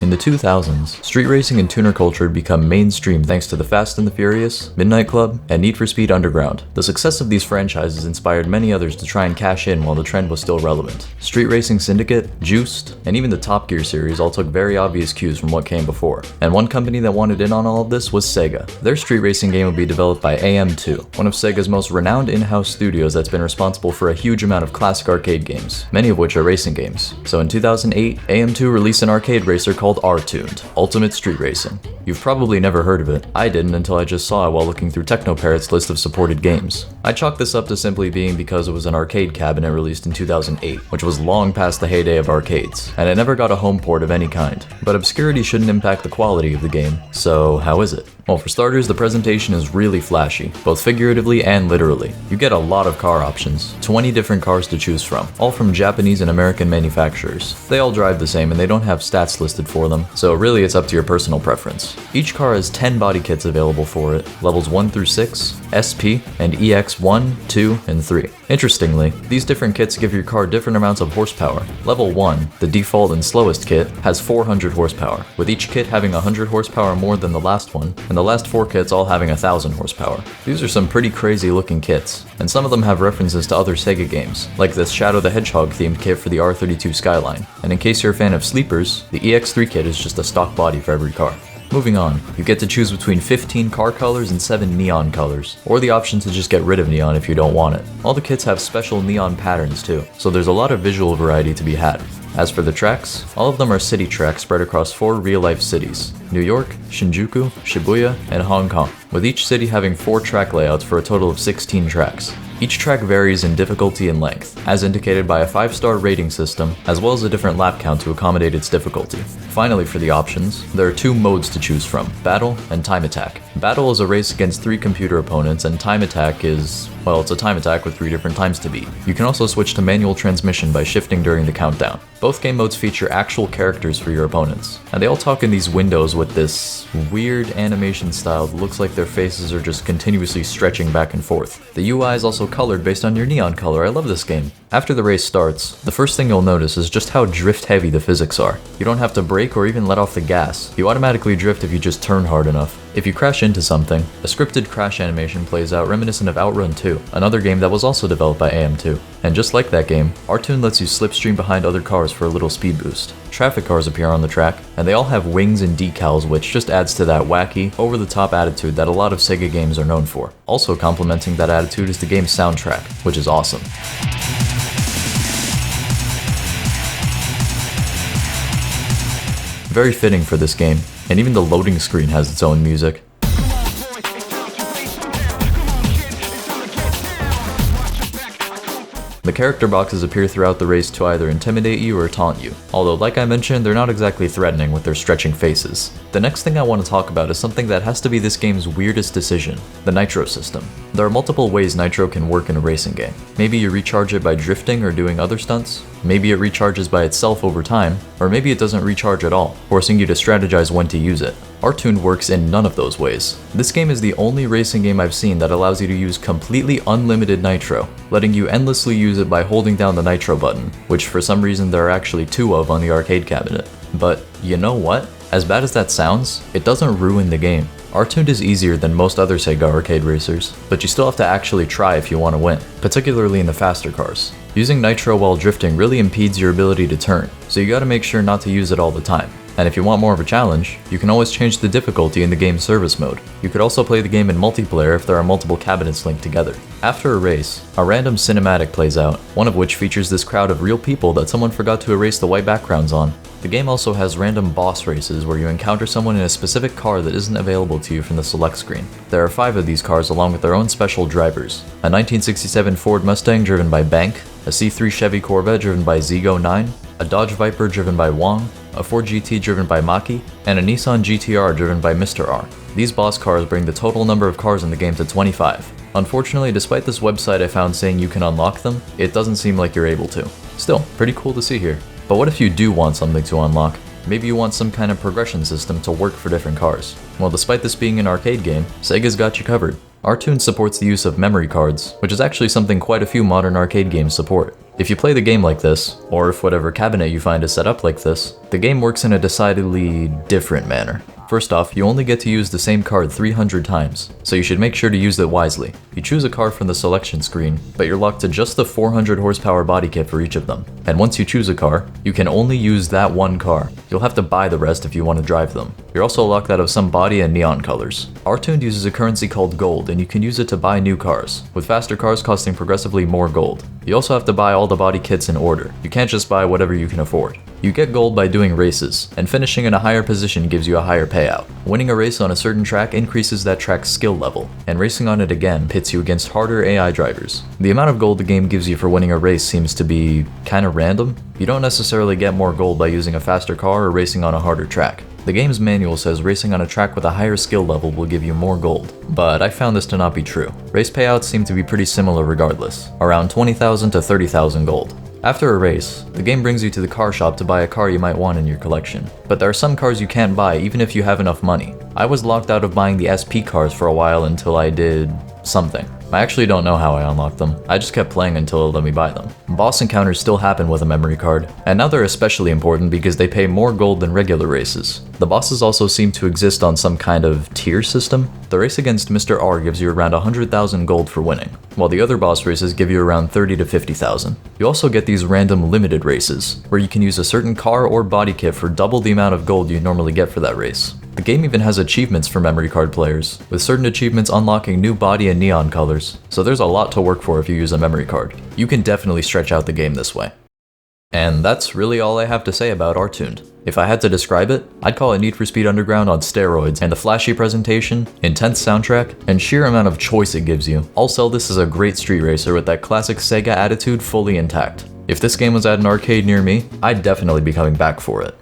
In the 2000s, street racing and tuner culture had become mainstream thanks to the Fast and the Furious, Midnight Club, and Need for Speed Underground. The success of these franchises inspired many others to try and cash in while the trend was still relevant. Street Racing Syndicate, Juiced, and even the Top Gear series all took very obvious cues from what came before. And one company that wanted in on all of this was Sega. Their street racing game would be developed by AM2, one of Sega's most renowned in-house studios that's been responsible for a huge amount of classic arcade games, many of which are racing games. So in 2008, AM2 released an arcade racer called R-Tuned, Ultimate Street Racing. You've probably never heard of it. I didn't until I just saw it while looking through Technoparrot's list of supported games. I chalk this up to simply being because it was an arcade cabinet released in 2008, which was long past the heyday of arcades, and it never got a home port of any kind. But obscurity shouldn't impact the quality of the game, so how is it? Well, for starters, the presentation is really flashy, both figuratively and literally. You get a lot of car options, 20 different cars to choose from, all from Japanese and American manufacturers. They all drive the same and they don't have stats listed for them, so really it's up to your personal preference. Each car has 10 body kits available for it, levels 1 through 6, SP, and EX 1, 2, and 3. Interestingly, these different kits give your car different amounts of horsepower. Level 1, the default and slowest kit, has 400 horsepower, with each kit having 100 horsepower more than the last one, and the last 4 kits all having 1000 horsepower. These are some pretty crazy looking kits, and some of them have references to other Sega games, like this Shadow the Hedgehog themed kit for the R32 Skyline. And in case you're a fan of sleepers, the EX3 kit is just a stock body for every car. Moving on, you get to choose between 15 car colors and 7 neon colors, or the option to just get rid of neon if you don't want it. All the kits have special neon patterns too, so there's a lot of visual variety to be had. As for the tracks, all of them are city tracks spread across 4 real-life cities: New York, Shinjuku, Shibuya, and Hong Kong, with each city having 4 track layouts for a total of 16 tracks. Each track varies in difficulty and length, as indicated by a 5-star rating system, as well as a different lap count to accommodate its difficulty. Finally, for the options, there are 2 modes to choose from: Battle and Time Attack. Battle is a race against 3 computer opponents, and Time Attack is, well, it's a time attack with 3 different times to beat. You can also switch to manual transmission by shifting during the countdown. Both game modes feature actual characters for your opponents, and they all talk in these windows with this weird animation style that looks like their faces are just continuously stretching back and forth. The UI is also colored based on your neon color. I love this game. After the race starts, the first thing you'll notice is just how drift heavy the physics are. You don't have to brake or even let off the gas. You automatically drift if you just turn hard enough. If you crash into something, a scripted crash animation plays out reminiscent of Outrun 2, another game that was also developed by AM2. And just like that game, R-Tune lets you slipstream behind other cars for a little speed boost. Traffic cars appear on the track, and they all have wings and decals, which just adds to that wacky, over-the-top attitude that a lot of Sega games are known for. Also complementing that attitude is the game's soundtrack, which is awesome. Very fitting for this game, and even the loading screen has its own music. The character boxes appear throughout the race to either intimidate you or taunt you, although like I mentioned, they're not exactly threatening with their stretching faces. The next thing I want to talk about is something that has to be this game's weirdest decision: the nitro system. There are multiple ways nitro can work in a racing game. Maybe you recharge it by drifting or doing other stunts, maybe it recharges by itself over time, or maybe it doesn't recharge at all, forcing you to strategize when to use it. R-Tuned works in none of those ways. This game is the only racing game I've seen that allows you to use completely unlimited nitro, letting you endlessly use it by holding down the nitro button, which for some reason there are actually 2 of on the arcade cabinet. But you know what? As bad as that sounds, it doesn't ruin the game. R-Tuned is easier than most other Sega arcade racers, but you still have to actually try if you want to win, particularly in the faster cars. Using nitro while drifting really impedes your ability to turn, so you gotta make sure not to use it all the time. And if you want more of a challenge, you can always change the difficulty in the game's service mode. You could also play the game in multiplayer if there are multiple cabinets linked together. After a race, a random cinematic plays out, one of which features this crowd of real people that someone forgot to erase the white backgrounds on. The game also has random boss races where you encounter someone in a specific car that isn't available to you from the select screen. There are 5 of these cars along with their own special drivers: a 1967 Ford Mustang driven by Bank, a C3 Chevy Corvette driven by Zigo9, a Dodge Viper driven by Wong, a Ford GT driven by Maki, and a Nissan GTR driven by Mr. R. These boss cars bring the total number of cars in the game to 25. Unfortunately, despite this website I found saying you can unlock them, it doesn't seem like you're able to. Still, pretty cool to see here. But what if you do want something to unlock? Maybe you want some kind of progression system to work for different cars. Well, despite this being an arcade game, Sega's got you covered. R-Tune supports the use of memory cards, which is actually something quite a few modern arcade games support. If you play the game like this, or if whatever cabinet you find is set up like this, the game works in a decidedly different manner. First off, you only get to use the same card 300 times, so you should make sure to use it wisely. You choose a car from the selection screen, but you're locked to just the 400 horsepower body kit for each of them. And once you choose a car, you can only use that one car. You'll have to buy the rest if you want to drive them. You're also locked out of some body and neon colors. R-Tuned uses a currency called gold, and you can use it to buy new cars, with faster cars costing progressively more gold. You also have to buy all the body kits in order. You can't just buy whatever you can afford. You get gold by doing races, and finishing in a higher position gives you a higher payout. Winning a race on a certain track increases that track's skill level, and racing on it again pits you against harder AI drivers. The amount of gold the game gives you for winning a race seems to be kinda random. You don't necessarily get more gold by using a faster car or racing on a harder track. The game's manual says racing on a track with a higher skill level will give you more gold, but I found this to not be true. Race payouts seem to be pretty similar regardless, around 20,000 to 30,000 gold. After a race, the game brings you to the car shop to buy a car you might want in your collection, but there are some cars you can't buy even if you have enough money. I was locked out of buying the SP cars for a while until I did something. I actually don't know how I unlocked them, I just kept playing until it let me buy them. Boss encounters still happen with a memory card, and now they're especially important because they pay more gold than regular races. The bosses also seem to exist on some kind of tier system. The race against Mr. R gives you around 100,000 gold for winning, while the other boss races give you around 30 to 50,000. You also get these random limited races, where you can use a certain car or body kit for double the amount of gold you normally get for that race. The game even has achievements for memory card players, with certain achievements unlocking new body and neon colors, so there's a lot to work for if you use a memory card. You can definitely stretch out the game this way. And that's really all I have to say about R-Tuned. If I had to describe it, I'd call it Need for Speed Underground on steroids, and the flashy presentation, intense soundtrack, and sheer amount of choice it gives you all sell this as a great street racer with that classic Sega attitude fully intact. If this game was at an arcade near me, I'd definitely be coming back for it.